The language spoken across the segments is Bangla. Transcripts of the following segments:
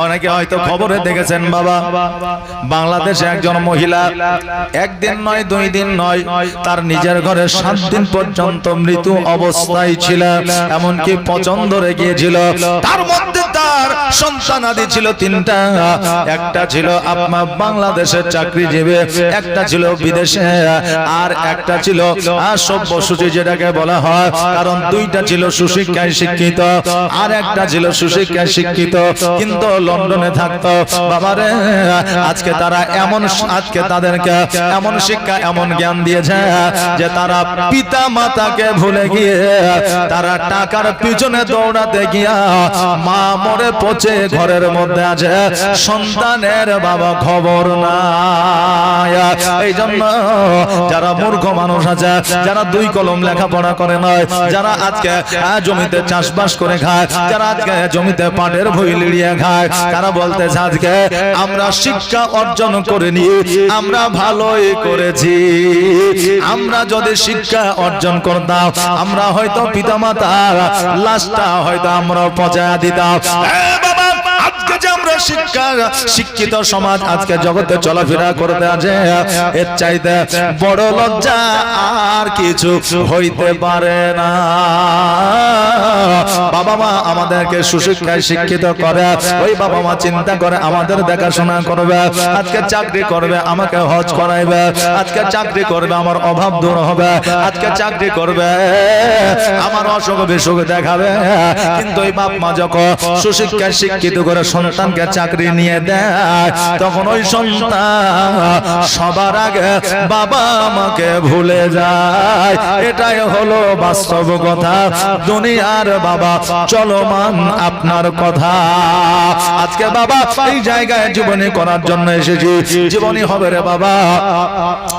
অনেকে হয়তো খবরে দেখেছেন বাবা, বাংলাদেশে একজন মহিলা একদিন নয় 2 দিন নয়, তার নিজের ঘরে 7 দিন পর্যন্ত মৃত্যু অবস্থায় ছিল, এমনকি পচন ধরে গিয়েছিল। তার মধ্যে তার সন্তানাদি ছিল 3টা, একটা ছিল আপনার বাংলাদেশের চাকরিজীবী, একটা ছিল বিদেশে, আর একটা ছিল সভ্যসূচি যেটাকে বলা হয়, কারণ 2টা ছিল সুশিক্ষায় শিক্ষিত আর একটা ছিল সুশিক্ষায় শিক্ষিত কিন্তু লন্ডনে থাকতো। বাবারে আজকে তারা এমন, আজকে তাদেরকে এমন শিক্ষা এমন জ্ঞান দিয়েছে যে তারা পিতা মাতাকে ভুলে গিয়ে তারা টাকার পিছনে দৌড়াতে গিয়া মা মরে পচে ঘরের মধ্যে আছে, সন্তানের বাবা খবর নাই। এই জন্য যারা মূর্খ মানুষ আছে, যারা 2 কলম লেখাপড়া করে নয়, যারা আজকে জমিতে চাষবাস করে খায়, যারা আজকে জমিতে পাটের ভুই লিড়িয়ে খায়, তারা বলতেছে আজকে আমরা শিক্ষা অর্জন করে নিয়ে আমরা ভালোই করেছি। আমরা যদি শিক্ষা অর্জন করতাম, আমরা হয়তো পিতামাতা লাশটা হয়তো আমরা পচায়া দিতাম। আজকে যে আমরা শিক্ষিত সমাজ আজকে জগতে চলাফেরা করতে আছে, এর চাইতে বড় লজ্জা আর কিছু হইতে পারে না। বাবা মা আমাদেরকে সুশিক্ষায় শিক্ষিত করে, ওই বাবা মা চিন্তা করে আমাদের দেখাশোনা করবে, আজকে চাকরি করবে আমাকে হজ করাইবে, আজকে চাকরি করবে আমার অভাব দূর হবে, আজকে চাকরি করবে আমার অসুখ বিসুখ দেখাবে। কিন্তু ওই বাপ মা যখন সুশিক্ষায় শিক্ষিত করে সন্তানকে চাকরি নিয়ে দেয়, তখন ওই সন্তান সবার আগে বাবা মাকে ভুলে যায়। এটাই হলো বাস্তব কথা, দুনিয়ার বাবা চলমান আপনার কথা। আজকে বাবা এই জায়গায় জীবনী করার জন্য এসেছি, জীবনী হবে রে বাবা।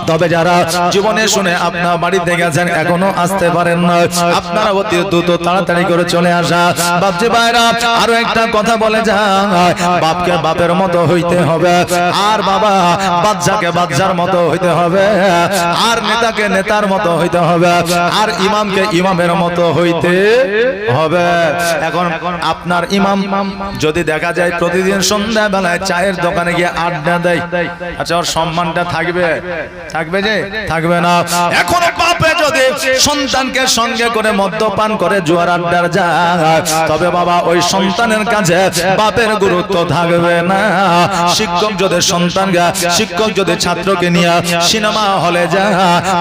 তবে যারা জীবনে শুনে আপনার বাড়িতে গেছেন এখনো আসতে পারেন না, আপনারা অতি দ্রুত তাড়াতাড়ি করে চলে আসা। বাপজি ভাইরা আরো একটা কথা বলে যায়, বাপকে বাপের মতো হইতে হবে, আর বাবা বাচ্চাকে বাচ্চার মতো হইতে হবে, আর নেতাকে নেতার মতো হইতে হবে, আর ইমামকে ইমামের মতো হইতে হবে। এখন আপনার ইমাম যদি দেখা যায় প্রতিদিন সন্ধ্যা বেলায় চায়ের দোকানে গিয়ে আড্ডা দেয়, আচ্ছা ওর সম্মানটা থাকবে? থাকবে যে? থাকবে না। এখন বাপে যদি সন্তানকে সঙ্গে করে মদ্যপান করে জুয়ার আড্ডার যায়, তবে বাবা ওই সন্তানের কাছে বাপের গুরুত্ব থাকবে না। শিক্ষক যদি সন্তানকে, শিক্ষক যদি ছাত্রকে নিয়ে সিনেমা হলে যায়,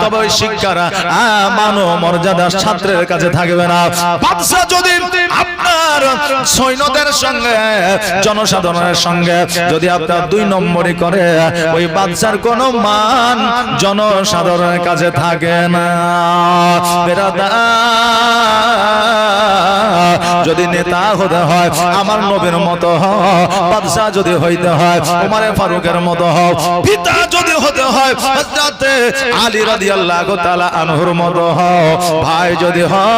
তবে ওই শিক্ষার মান ও মর্যাদা ছাত্রের কাছে থাকবে না। বাদশা যদি আপনার সৈন্যদের সঙ্গে জনসাধারণের সঙ্গে যদি আপনার 2 নম্বরই করে, ওই বাদশার কোনো মান জনসাধারণের কাছে থাকে না। যদি নেতা হতে হয় আমার নবীর মতো হও, বাদশা যদি হইতে হয় ওমর ফারুকের মতো হও, পিতা যদি হতে হয় হযরত আলী রাদিয়াল্লাহু তাআলা আনহুর মতো হও, ভাই যদি হও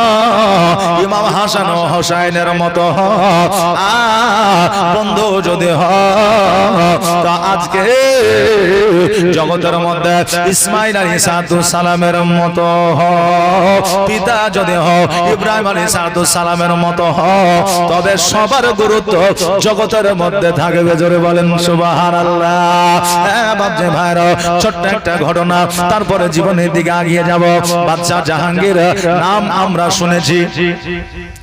ইমাম হাসান ও হুসাইনের মতো হও, বন্ধু যদি হও তা আজকে জগতের মধ্যে ইসমাঈল আলাইহিস সালামের মতো হও, পিতা যদি হও ইব্রাহিম আলাইহিস সালামের মতো হও, তবে সবার গুরুত্ব জগতের মধ্যে থাকবে। জোরে বলেন সুবহানাল্লাহ। হ্যাঁ বাপজি ভাইরা, ছোট্ট একটা ঘটনা, তারপরে জীবনের দিকে এগিয়ে যাব। বাদশা জাহাঙ্গীর নাম আমরা শুনেছি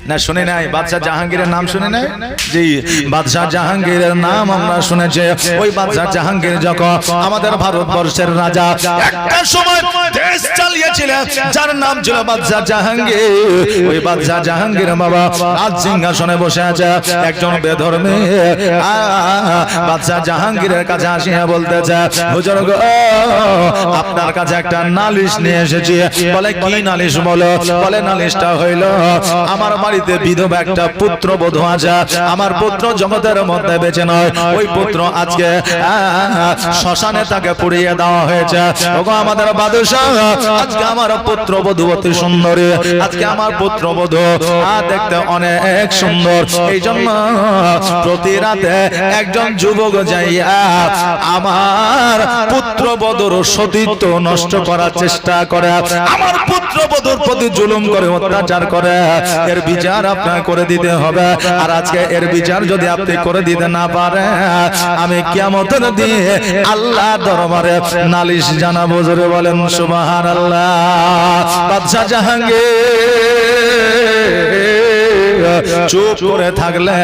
না? শুনে নাই? বাদশা জাহাঙ্গীরের নাম শুনে নাই? জি, বাদশা জাহাঙ্গীরের নাম আমরা শুনেছি। ওই বাদশা জাহাঙ্গীর যখন আমাদের ভারতবর্ষের রাজা, একটা সময় দেশ চালিয়েছিলেন যার নাম ছিল বাদশা জাহাঙ্গীর। ওই বাদশা জাহাঙ্গীর বাবা রাজ সিংহাসনে বসে আছে, একজন বেধর্মী বাদশা জাহাঙ্গীরের কাছে আসিয়া বলতেছে, হুজুর গো আপনার কাছে একটা নালিশ নিয়ে এসেছি। বলে কি নালিশ? বলো। বলে নালিশটা হইল আমার বাড়িতে বিধবা একটা পুত্রবধূ আছে, আমার পুত্র জগতের মধ্যে বেঁচে নয়, ওই পুত্র আজকে শ্মশানে তাকে পুড়িয়ে দেওয়া হয়েছে। ওগো আমাদের বাদশা, আজকে আমার পুত্রবধূ অতি সুন্দরী, আজকে আমার পুত্রবধূ দেখতে অনেক সুন্দর, এই জন্য প্রতি রাতে একজন যুবক যাইয়া আমার পুত্রবধূর সতীত্ব নষ্ট করার চেষ্টা করে, আমার পুত্রবধূর প্রতি জুলুম করে, অত্যাচার করে। এর বিচার বিচার আপনাকে করে দিতে হবে। আর আজকে এর বিচার যদি আপনি করে দিতে না পারেন, আমি কিয়ামতের দিন আল্লাহ দরবারে নালিশ জানাবো। জোরে বলেন সুবহানাল্লাহ। বাদশা জাহাঙ্গীর চুপ করে থাকলে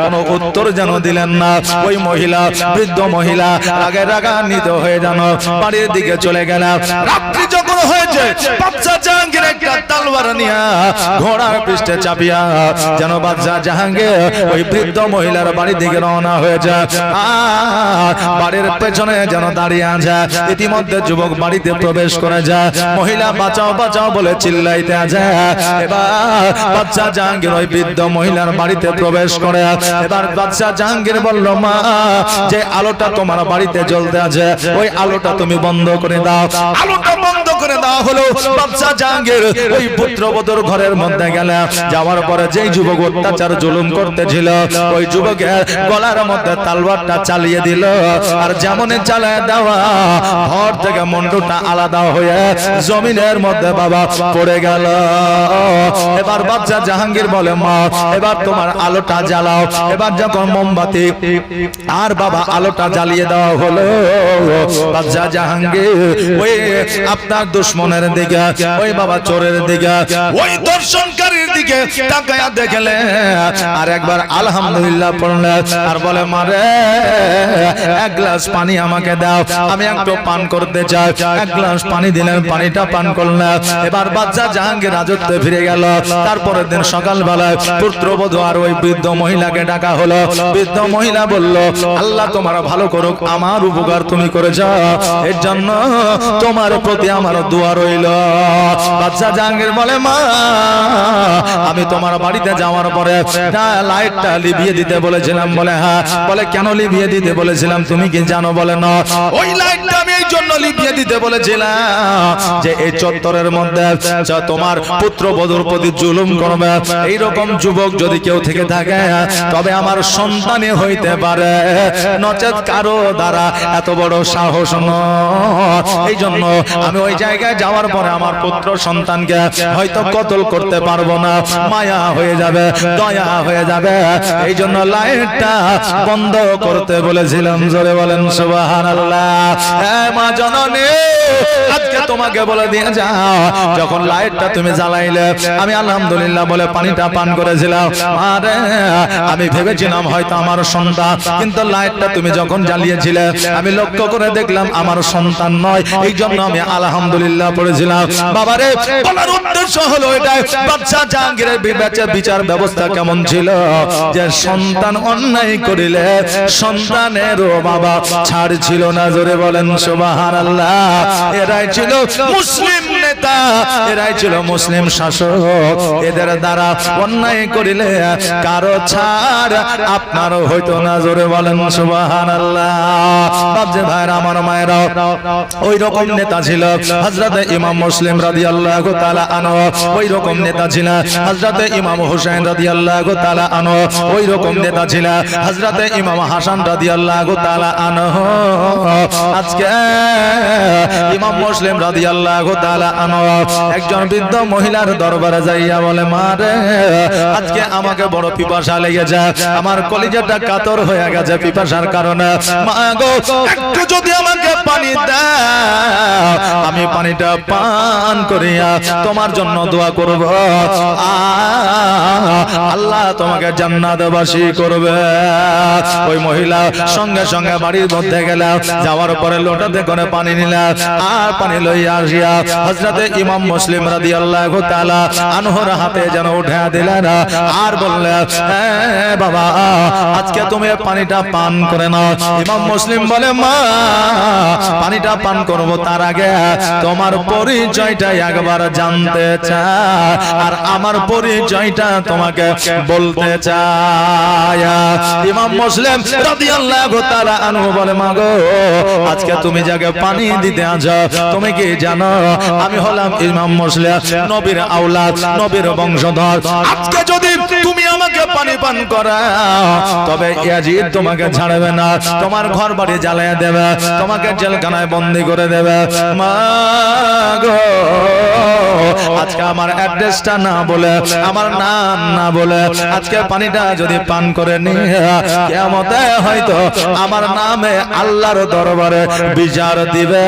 কোনো উত্তর যেন দিলেন না। ওই মহিলা, বৃদ্ধ মহিলা রাগে রাগান্বিত হয়ে যেন বাড়ির দিকে চলে গেলেন। রাত্রি যখন হয়েছে, বাদশা জাহাঙ্গীর একটা তলোয়ার নিয়ে ঘোড়ার পৃষ্ঠে চাপিয়া যেন বাদশা জাহাঙ্গীর ওই বৃদ্ধ মহিলার বাড়ির দিকে রওনা হয়েছে। বাড়ির পেছনে যেন দাঁড়িয়ে আছে। ইতিমধ্যে যুবক বাড়িতে প্রবেশ করে যায়। মহিলা বাঁচাও বাঁচাও বলে চিল্লাইতে আছে। এবার বাদশা জাহাঙ্গীর ওই বৃদ্ধ মহিলার বাড়িতে প্রবেশ করে। এবার বাদশা জাহাঙ্গীর বলল, মা, যে আলোটা তোমার বাড়িতে জ্বলতে আছে ওই আলোটা তুমি বন্ধ করে দাও। আলোটা বন্ধ করে দেওয়া হলো। বাদশা জাহাঙ্গীর ওই পুত্রবধূর ঘরের মধ্যে গেল। যাওয়ার পরে যেই যুবক অত্যাচার জুলুম করতেছিল ওই যুবকের গলার মধ্যে তলোয়ারটা চালিয়ে দিল। আর যেমনই চালিয়ে দেওয়া, ঘর থেকে মুন্ডুটা আলাদা হয়ে জমিনের মধ্যে বাবা পড়ে গেল। এবার বাদশা জাহাঙ্গীর বলে, মা, এবার তোমার আলোটা জ্বালাও। এবার যখন মোমবাতি আর বাবা আলোটা জ্বালিয়ে দেওয়া হলো, বাদশা জাহাঙ্গীর ওই আপনার দুশমনের দিকে, ওই বাবা চোরের দিকে, ওই দর্শনকারীর দিকে তাকায়া দেখলে আর একবার আলহামদুলিল্লাহ পড়লে আর বলে, মারে এক গ্লাস পানি আমাকে দাও, আমি একটু পান করতে চাই। এক গ্লাস পানি দিলেন, পানিটা পান করলেন। এবার বাদশা জাহাঙ্গীর রাজত্বে ফিরে গেল। তারপরের দিন সকালবেলায় পুত্রবধূ আর ওই বৃদ্ধ মহিলাকে ডাকা হলো। বৃদ্ধ মহিলা বলল, আল্লাহ তোমার ভালো করুক, আমার উপকার তুমি করেছ, এর জন্য তোমার প্রতি আমার দোয়া রইল। বাদশা জাহাঙ্গীর বলে, মা, আমি তোমার বাড়িতে যাওয়ার পরে লাইটটা লিভিয়ে দিতে বলেছিলাম। বলে, হ্যাঁ। বলে, কেন লিভিয়ে দিতে বলেছিলাম তুমি কি জানো? বলে, না। ওই লাইটটা আমি এই জন্য লিভিয়ে দিতে বলেছিলাম যে এই চত্বরের মধ্যে তোমার পুত্রবধূর প্রতি জুলুম করবে এইরকম যুবক যদি কেউ থেকে থাকে, তবে আমার সন্তানই হইতে পারে, নচেত কারো দ্বারা এত বড় সাহস নয়। এই জন্য আমি ওই জায়গায় যাওয়ার পরে আমার পুত্র সন্তানকে হয়তো কতল করতে পারবো না, মায়া হয়ে যাবে, দয়া হয়ে যাবে। এই জন্য লাইটটা বন্ধ করতে বলেছিলাম। জোরে বলেন সুবহানাল্লাহ। মা জননী, আজকে তোমাকে বলে দিয়ে যাও, যখন লাইটটা তুমি জ্বালাইলে আমি আলহামদুলিল্লাহ বলে পানিটা পান করেছিলাম। আরে আমি ভেবেছিলাম হয়তো আমার সন্তান, কিন্তু লাইটটা তুমি যখন জ্বালিয়েছিলে আমি লক্ষ্য করে দেখলাম আমার সন্তান নয়, এই জন্য আমি আলহামদুলিল্লাহ পড়েছিলাম। বাবারে, বলার উদ্দেশ্য হলো এটাই, বাদশা জাহাঙ্গীরের বিচার ব্যবস্থা কেমন ছিল যে সন্তান অন্যায় করিলে সন্তানেরও বাবা ছাড় ছিল না। জোরে বলেন সুবহানাল্লাহ। এরাই ছিল মুসলিম নেতা, এরাই ছিল মুসলিম শাসক। এদের দ্বারা অন্যায় করিলে কারো ছাড় আপনারও হইতো না। জোরে বলেন সুবহানাল্লাহ। বাপজি ভাইরা, আমার মায়েরা, ওই রকম নেতা ছিল হযরতে ইমাম মুসলিম রাদিয়াল্লাহু তাআলা আনহু, ওই রকম নেতা ছিল হযরতে ইমাম হুসাইন রাদিয়াল্লাহু তাআলা আনহু, ওই রকম নেতা ছিল হযরতে ইমাম হাসান রাদিয়াল্লাহু তাআলা আনহু। আজকে ইমাম মুসলিম রাদিয়াল্লাহু তাআলা আনহু একজন বৃদ্ধ মহিলার দরবারে যাইয়া বলে, মা রে, আজকে আমাকে বড় পিপাসা লেগেছে, আমার কলিজাটা কাতর হয়ে গেছে পিপাসার কারণে। মা গো, একটু যদি আমাকে পানি দাও, আমি পানিটা পান করিয়া তোমার জন্য দোয়া করব, আল্লাহ তোমাকে জান্নাতবাসী করবে। ওই মহিলা সঙ্গে সঙ্গে বাড়ির মধ্যে গেল, যাওয়ার পরে লোটাতে করে পানি নিল, আর পানি লইয়া আসিয়া হযরতে ইমাম মুসলিম রাদিয়াল্লাহু তাআলা আনহুর হাতে যেন উঠা দিলেন, আর বললেন, বাবা, আজকে তুমি পানিটা পান করে নাও। ইমাম মুসলিম বলে, মা, পানিটা পান করব তার আগে তোমার পরিচয়টা একবার জানতে চাই, আর আমার পরিচয়টা তোমাকে বলতে চাই। ইমাম মুসলিম রাদিয়াল্লাহু তাআলা আনহু বলে, মা গো, আজকে তুমি যাকে পানি দিতে আসো, তুমি কি জানো আমি হলাম ইমাম মুসলিম, নবীর আওলাদ, নবীর বংশধর। আজকে যদি তুমি আমাকে আমাকে পানি পান করা, তবে ইয়াজিদ তোমাকে ছাড়বে না, তোমার ঘর বাড়ি জ্বালিয়ে দেবে, তোমাকে জেলখানায় বন্দী করে দেবে। মা গো, আজকে আমার অ্যাড্রেসটা না বলে, আমার নাম না বলে আজকে পানিটা যদি পান করে নিয়ে কিয়ামতে হয়তো আমার নামে আল্লাহর দরবারে বিচার দিবে,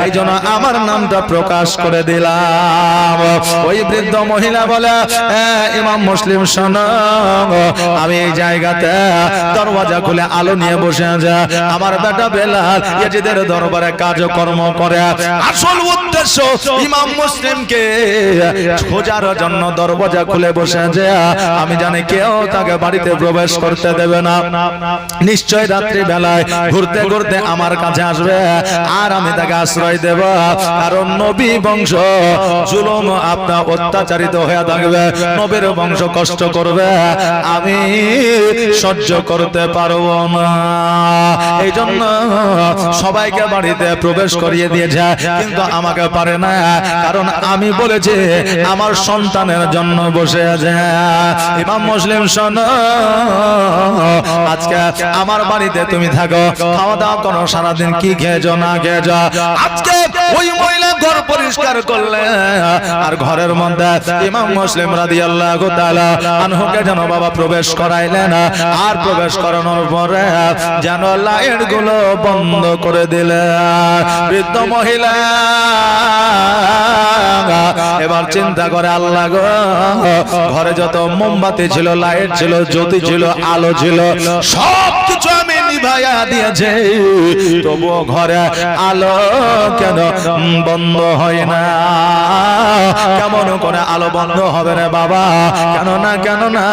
এই জন্য আমার নামটা প্রকাশ করে দিলাম। ওই বৃদ্ধ মহিলা বলে, ইমাম মুসলিম শোনো, আমি এই জায়গাতে দরওয়াজা খুলে আলো নিয়ে বসে আছে, আমার বেটা বেলাল ইয়াজিদের দরবারে কাজকর্ম করে। আসল উদ্দেশ্য ইমাম মুসলিমকে খোঁজার জন্য দরওয়াজা খুলে বসে আছে, আমি জানি কেউ তাকে বাড়িতে প্রবেশ করতে দেবে না। নিশ্চয় রাত্রি বেলায় ঘুরতে ঘুরতে আমার কাছে আসবে, আর আমি তাকে আশ্রয় দেব, কারণ নবী বংশ জুলুম আপনার অত্যাচারিত হয়ে থাকবে, নবীর বংশ কষ্ট করবে, আমি সহ্য করতে পারবো না। এই জন্য সবাইকে বাড়িতে প্রবেশ করিয়ে দিয়েছে, কিন্তু আমাকে পারে না, কারণ আমি বলেছি আমার সন্তানের জন্য বসে আছে। ইমাম মুসলিম শোনো, আজকে আমার বাড়িতে তুমি থাকো, খাওয়া দাওয়া করো, সারাদিন কি খেয়েছো না খেয়েছো। আজকে ওই মহিলা ঘর পরিষ্কার করলে, আর ঘরের মধ্যে ইমাম মুসলিম রাদিয়াল্লাহু তাআলা আনহুকে যেন বাবা প্রবেশ করাইলেন, আর প্রবেশ করানোর পরে যেন লাইট গুলো বন্ধ করে দিলেন। বৃদ্ধ মহিলা এবার চিন্তা করে, আল্লাহ গো, ঘরে যত মোমবাতি ছিল, লাইট ছিল, জ্যোতি ছিল, আলো ছিল, সব কিছু আমি নিভাইয়া দিয়েছে, তবুও ঘরে আলো কেন বন্ধ হয় না? কেমন করে আলো বন্ধ হবে রে বাবা? কেন না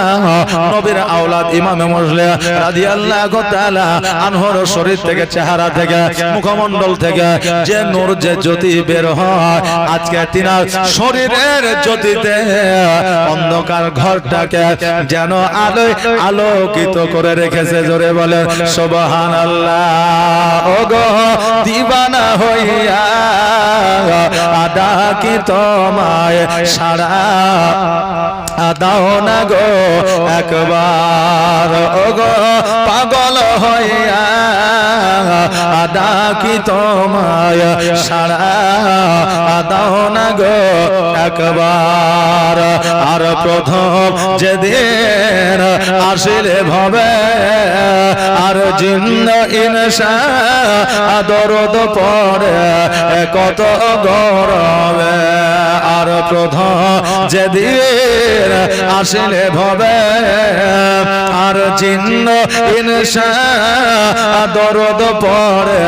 নবীর আওলাদ ইমাম মুসলিম রাদিয়াল্লাহু তাআলা আনহুর শরীর থেকে, চেহারা থেকে, মুখমণ্ডল থেকে যে নূর, যে জ্যোতি বের হয়, আজকে তিনার শরীরের জ্যোতিতে অন্ধকার ঘরটাকে যেন আলোয় আলোকিত করে রেখেছে। জোরে বলে সুবহানাল্লাহ। ওগো দিবানা হইয়া আদা কি তোমায় সারা দাও না গো একবার, ওগো পাগল হইয়া আদা কি তোমায় সারা দাও না গো একবার। আর প্রথম যেদিন আসিলে ভবে, আর জিন্ন ইনসা দরদ পড়ে কত গরবে। আর প্রথম যেদিন আসিলে ভবে, আর জিন্ন ইনসা দরদ পড়ে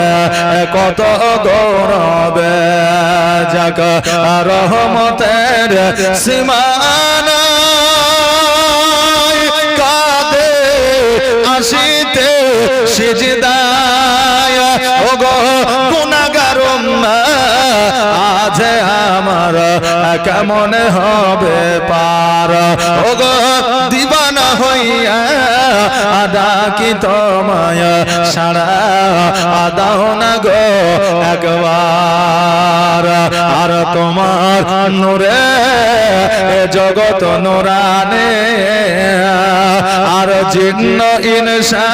কত গরবে। যাক রহমতের সীমানা কাঁদে আসিতে সিজদায়, ওগো গুনাহগার আজ আমার কেমন হবে পার। ওগো দিবানা হইয়া আদা কি তোমায় সারা দাও না গো একবার। আর তোমার নূরে জগৎ নূরানে, আর জিন্ন ইনসা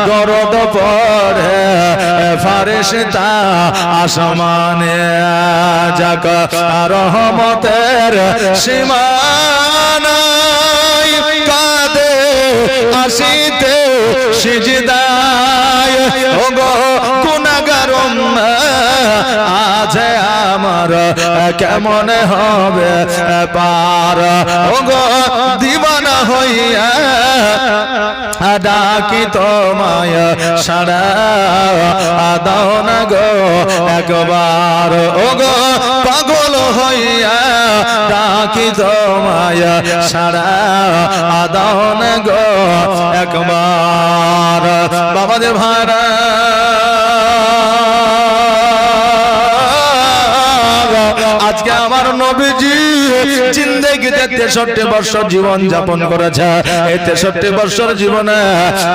গরদ পড়ে ফারিস্তা আসমানে। যাক রহমতের সীমানা কাঁদে আসিতে সিজদায়, ওগো গুনাহগার আজ আমার কেমন হবে পার। ওগো দিবানা হইয়া ডাকি তোমায় সারা দাও না গো একবার। ওগো পাগল হইয়া ডাকি তোমায় সারা দাও না গো একবার। বাবাদের ভাড়া আজকে আমার নবীজি জিন্দেগিতে 63 বছর জীবন যাপন করেছে। এই 63 বছর জীবনে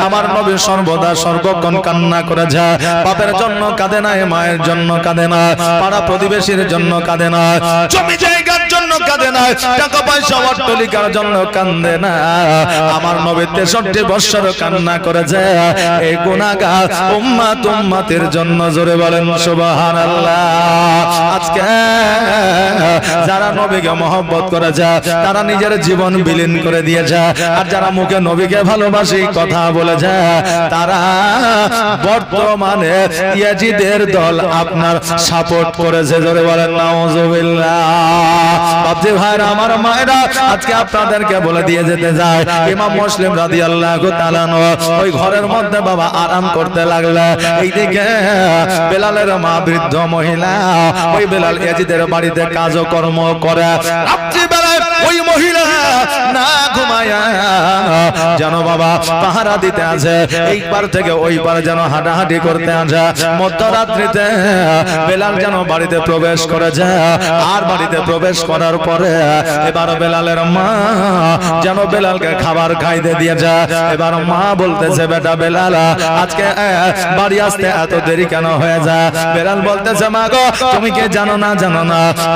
আমার নবী সর্বদা সর্বক্ষণ কান্না করেছে। বাপের জন্য কাঁদে না, মায়ের জন্য কাঁদে না, পাড়া প্রতিবেশীর জন্য কাঁদে না, জমি জায়গার জন্য কাঁদে না, টাকা পয়সা অট্টালিকার জন্য কান্দে না। আমার নবী 63 বছর কান্না করেছে এই গুনাহগার উম্মতের জন্য। জোরে বলেন সুবহানাল্লাহ। আজকে যারা নবীকে মহব্বত করেছে তারা নিজের জীবন বিলীন করে দিয়েছে, আর যারা মুখে নবীকে ভালোবাসি কথা বলেছে তারা বর্তমানে ইয়াজিদের দল আপনার সাপোর্ট করেছে। জোরে বলেন নাউজুবিল্লাহ। বাপজি ভাইরা, আমার মায়েরা, আজকে আপনাদেরকে বলে দিয়ে যেতে যায়, ইমাম মুসলিম রাদিয়াল্লাহু তাআলা ওই ঘরের মধ্যে বাবা আরাম করতে লাগলো। এইদিকে বেলালের মা বৃদ্ধ মহিলা, ওই বেলাল ইয়াজিদের বাড়িতে কাজকর্ম করে। রাত্রিবেলায় ওই মহিলা না ঘুমায়া যেন বাবা পাহারা দিতে আছে, এই পার থেকে ওই পার যেন হাঁটাহাঁটি করতে আছে। মধ্যরাত্রিতে বেলাল যেন বাড়িতে প্রবেশ করেছে, আর বাড়িতে প্রবেশ করার পরে এবার বেলালের মা যেন বেলালকে খাবার খাইতে দিয়েছে। এবার মা বলতেছে, বেটা বেলাল, আজকে বাড়ি আসতে এত দেরি কেন হয়ে যায়? বেলাল বলতেছে, মা গো, তুমি কি জানো না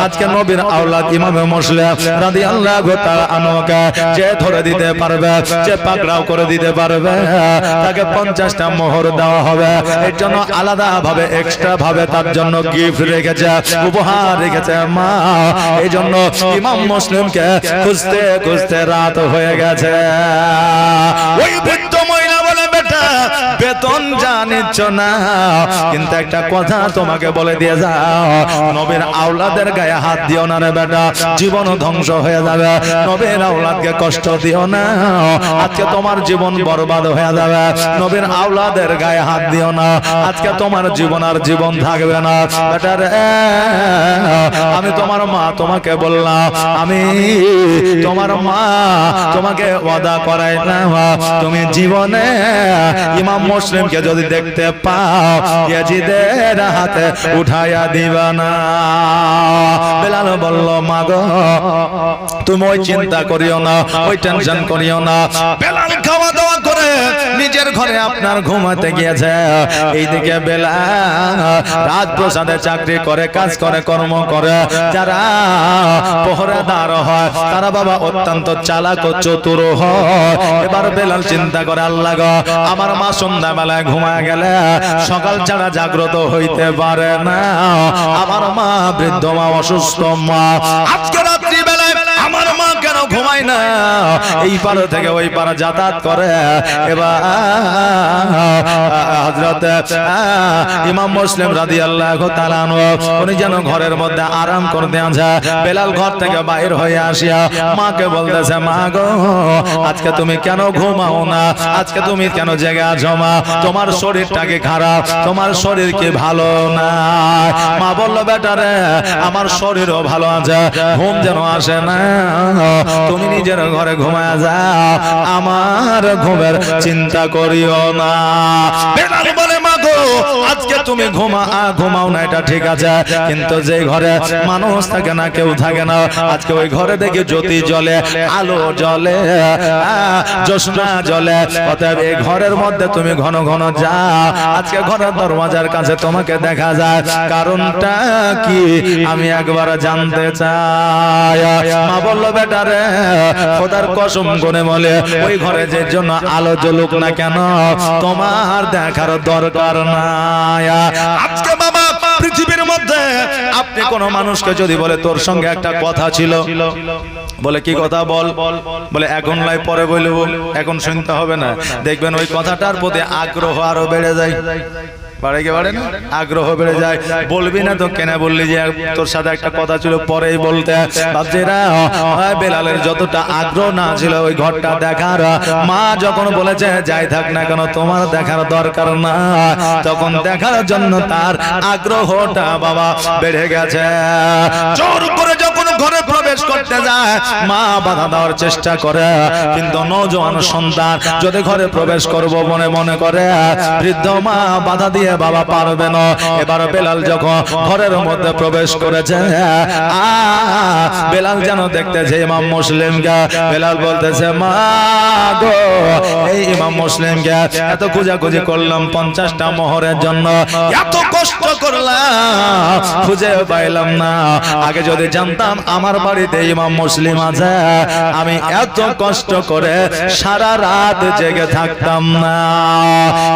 আজকে নবীর আওলাদ ইমাম মুসলিম রাদিয়াল্লাহু তাআলা আনহুকে যে ধরে দিতে পারবে, যে পাকড়াও করে দিতে পারবে, তাকে 50টা মোহর দেওয়া হবে। এর জন্য আলাদা ভাবে এক্সট্রা ভাবে তার জন্য গিফট রেখেছে, উপহার রেখেছে মা। এই জন্য ইমাম মুসলিমকে খুঁজতে খুঁজতে রাত হয়ে গেছে। ওই বৃদ্ধ মহিলা বলে, বেটা বেতন জানিচ্ছ না, কিন্তু একটা কথা তোমাকে বলে দিয়ে যাও, নবীর আওলাদের গায়ে হাত দিও না রে বেটা, জীবন ধ্বংস হয়ে যাবে। নবীর আওলাদকে কষ্ট দিও না, আজকে তোমার জীবন বরবাদ হয়ে যাবে। নবীর আওলাদের গায়ে হাত দিও না, আজকে তোমার জীবন আর জীবন থাকবে না। বেটা রে, আমি তোমার মা, তোমাকে বললাম, আমি তোমার মা, তোমাকে ওয়াদা করাইলাম, তুমি জীবনে ইমাম মুসলিমকে যদি দেখতে পাও ইয়াজিদের হাতে উঠাইয়া দিবা না। বেলাল বলল, মা গো, তুমি ওই চিন্তা করিও না, ওই টেনশন করিও না। বেলাল খাওয়া দাওয়া করে নিজের ঘরে আপনার ঘুমাতে গিয়েছে। এইদিকে বেলাল রাজপ্রাসাদে চাকরি করে, কাজ করে, কর্ম করে। যারা পহরাদার হয় তারা বাবা অত্যন্ত চালাক ও চতুর হয়। এবার বেলাল চিন্তা করে, আল্লাহ গো, আমার মা সন্ধ্যাবেলায় ঘুমায় গেলে সকাল ছাড়া জাগ্রত হইতে পারে না। আমার মা বৃদ্ধ মা, অসুস্থ মা, আজকে রাত্রি বেলায় আমার মা কেন ঘুমায় না? এই পার থেকে ওই পার যাতায়াত করে। এবার হযরত ইমাম মুসলিম রাদিয়াল্লাহু তাআলা উনি যেন ঘরের মধ্যে আরাম করতে আছে। বেলাল ঘর থেকে বাইর হয়ে আসিয়া মাকে বলতেছে, মা গো, আজকে তুমি কেন ঘুমাও না? আজকে তুমি কেন জেগে আছো মা? তোমার শরীরটা কি খারাপ? তোমার শরীর কি ভালো না? মা বলল, বেটা রে, আমার শরীরও ভালো আছে, ঘুম যেন আসে না। তুমি নিজের ঘরে ঘুমায় যাও, আমার ঘুমের চিন্তা করিও না। বেলাল বলে, মা গো, আজকে তুমি ঘুমাও না, এটা ঠিক আছে, কিন্তু যে ঘরে মানুষ থাকে না, কেউ থাকে না, আজকে ওই ঘরে দেখি জ্যোতি জ্বলে, আলো জ্বলে, জ্যোৎস্না জ্বলে। অতএব এই ঘরের মধ্যে তুমি ঘন ঘন যাও। আজকে ঘরের দরওয়াজার কাছে তোমাকে দেখা যায়, কারণটা কি আমি একবার জানতে চাই। মা বলল, বেটা রে, খোদার কসম করে বলে, ওই ঘরে যে জন্য আলো জ্বলুক না কেন, তোমার দেখার দরকার নাই। আজকে বাবা পৃথিবীর মধ্যে আপনি কোন মানুষকে যদি বলে, তোর সঙ্গে একটা কথা ছিল, বলে কি কথা বল? বলে এখন লাই, পরে বলবো, এখন শুনতে হবে না। দেখবেন ওই কথাটার প্রতি আগ্রহ আরো বেড়ে যায়। বাড়ে কে বাড়ে না, আগ্রহ বেড়ে যায়। বলবি না তো কেন বললি যে তোর সাথে একটা কথা ছিল, পরেই বলতে। বাচ্চারা, বেলালের যতটা আগ্রহ না ছিল ওই ঘরটা দেখার, মা যখন বলেছে যাই থাক না কেন তোমার দেখার দরকার না, তখন দেখার জন্য তার আগ্রহটা বাবা বেড়ে গেছে। জোর করে যখন ঘরে প্রবেশ করতে যায়, মা বাধা দেওয়ার চেষ্টা করে, কিন্তু নওজোয়ান সন্তান যদি ঘরে প্রবেশ করব মনে মনে করে, বৃদ্ধ মা বাধা দিয়ে বাবা পারবে না। এবার বেলাল যখন ঘরের মধ্যে প্রবেশ করেছে, বেলাল যেন দেখতেছে ইমাম মুসলিমকে। বেলাল বলতেছে, মা গো, এই ইমাম মুসলিমকে এত খোঁজাখুঁজি করলাম 50টা মোহরের জন্য, এত কষ্ট করলাম, খুঁজে পাইলাম না। আগে যদি জানতাম আমার বাড়িতে ইমাম মুসলিম আছে, আমি এত কষ্ট করে সারা রাত জেগে থাকতাম না।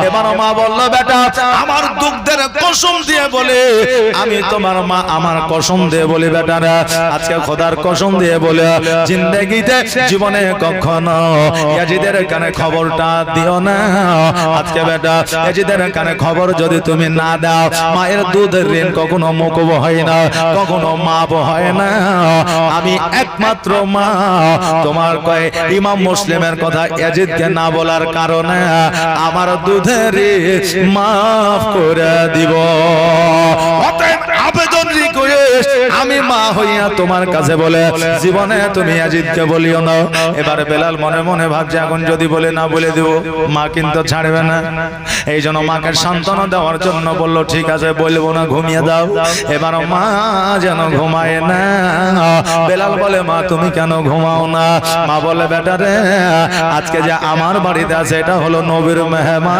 এবার মা বলল, বেটা আমার দুগ্ধের কসম দিয়ে বলে, আমি তোমার মা, আমার কসম দিয়ে বলি বেটারা, আজকে খোদার কসম দিয়ে বলে, জিন্দেগিতে জীবনে কখনো ইয়াজিদের কানে খবরটা দিও না। আজকে বেটা ইয়াজিদের কানে খবর যদি তুমি না দাও, মায়ের দুধের ঋণ কখনো মুকুব হয় না, কখনো মাপ হয় না। আমি একমাত্র মা, তোমার কয় ইমাম মুসলিমের কথা ইয়াজিদকে না বলার কারণে আমার দুধের মাফ করে দিব। অতএব আবেদন রিকোয়েস্ট, আমি মা হইয়া তোমার কাছে বলে, জীবনে তুমি ইয়াজিদকে বলিও না। এবার বেলাল মনে মনে ভাবছে, এখন যদি বলে না বলে দেব, মা কিন্তু ছাড়বে না। এই জন্য মাকে সান্ত্বনা দেওয়ার জন্য বলল, ঠিক আছে বলবো না, ঘুমিয়ে দাও। এবার মা যেন ঘুমায় না। বেলাল বলে, মা তুমি কেন ঘুমাও না? মা বলে, বেটা রে, আজকে যে আমার বাড়িতে আছে এটা হলো নবীর মেহমান,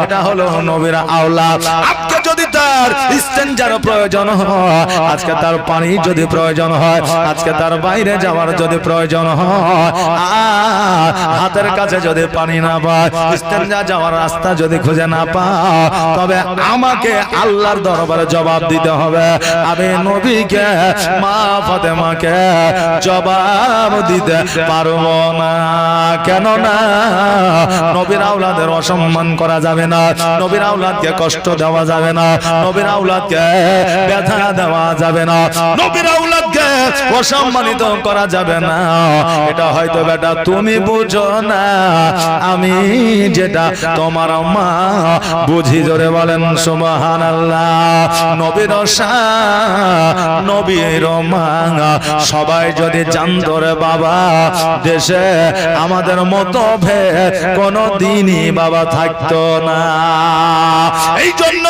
এটা হলো নবীর আওলাদ। আজকে যদি তার ইস্তেঞ্জার প্রয়োজন হয়, আজকে তার পানি যদি প্রয়োজন হয়, আজকে তার বাইরে যাওয়ার যদি প্রয়োজন হয়, হাতের কাছে যদি পানি না পায়, ইস্তেঞ্জা যাওয়ার রাস্তা যদি খুঁজে না পায়, তবে আমাকে আল্লাহর দরবারে জবাব দিতে হবে। আমি নবীকে, মা ফাতেমাকে জবাব দিতে পারবো না। কেন না? নবীর আওলাদের অসম্মান করা যাবে না, নবীর আওলাদকে কষ্ট দেওয়া যাবে না, নবীর আওলাদকে ব্যথা দেওয়া যাবে না, নবীর আওলাদকে অসম্মানিত করা যাবে না। এটা হয়তো বেটা তুমি বুঝো না, আমি যেটা তোমার মা বুঝি। জোরে বলেন সুবহানাল্লাহ। নবীর শান, নবীর মা সবাই যদি জানতো রে বাবা, দেশে আমাদের মতো ভেদ কোনো দিনই বাবা থাকতো না। এই জন্য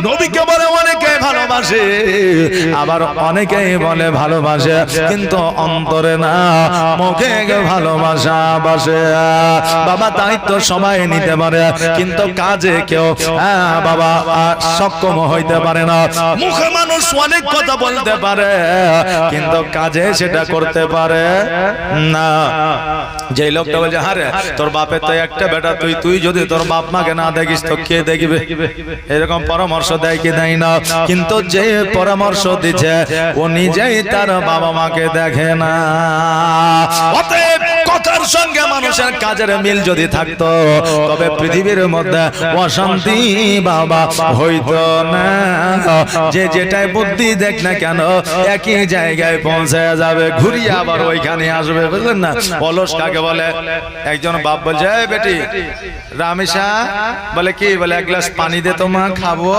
নবীকে বলে অনেকে ভালোবাসে, আবার অনেকেই বলে ভালোবাসে, কিন্তু অন্তরে না, মুখে ভালোবাসা বাসে। বাবা দায়িত্ব সবাই নিতে পারে, কিন্তু কাজে কেউ বাবা সক্ষম হইতে পারে না। মুখে মানুষ অনেক কথা বলতে পারে, কিন্তু কাজে সেটা করতে পারে না। যে লোকটা বলছে, আরে তোর বাপের তো একটা বেটা, তুই যদি তোর বাপ মাকে না দেখিস তো কে দেখবে, এরকম পরামর্শ দেয় কি দেয় না। কিন্তু যে পরামর্শ দিচ্ছে ও নিজেই তার বাবা মাকে দেখে না। অতএব কথার সঙ্গে মানুষের কাজের মিল যদি থাকতো, তবে পৃথিবীর মধ্যে অশান্তি বাবা হইতো না। যে যেটাই বুদ্ধি দেখ না কেন, একই জায়গায় পৌঁছে যাবে, ঘুরিয়ে আবার ওইখানে আসবে, বুঝলেন না? অলস কাকে বলে? একজন বাপ বলছে, এই বেটি রামিসা, বলে কি? বলে এক গ্লাস পানি দে তো মা, খাবো,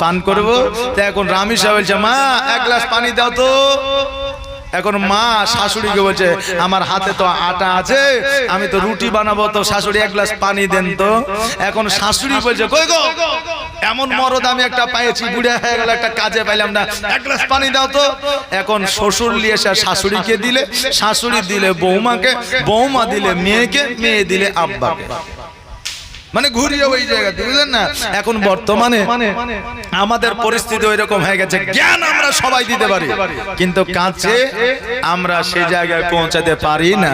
পান করবো। তো এখন রামিসা বলছে, মা এক গ্লাস পানি দাও তো। এখন মা শাশুড়িকে বলছে, আমার হাতে তো আটা আছে, আমি তো রুটি বানাবো, তো শাশুড়ি এক গ্লাস পানি দেন তো। এখন শাশুড়ি বলছে, কই গো, এমন মরদ আমি একটা পাইছি, বুড়া হয়ে গেল, একটা কাজে পাইলাম না, এক গ্লাস পানি দাও তো। এখন শ্বশুর নিয়ে এসে শাশুড়িকে দিলে, শাশুড়ি দিলে বৌমাকে, বৌমা দিলে মেয়েকে, মেয়ে দিলে আব্বাকে, মানে ঘুরিয়ে ওই জায়গাতে, বুঝলেন না? এখন বর্তমানে আমাদের পরিস্থিতি ওই রকম হয়ে গেছে, জ্ঞান আমরা সবাই দিতে পারি, কিন্তু কাছে আমরা সেই জায়গায় পৌঁছাতে পারি না।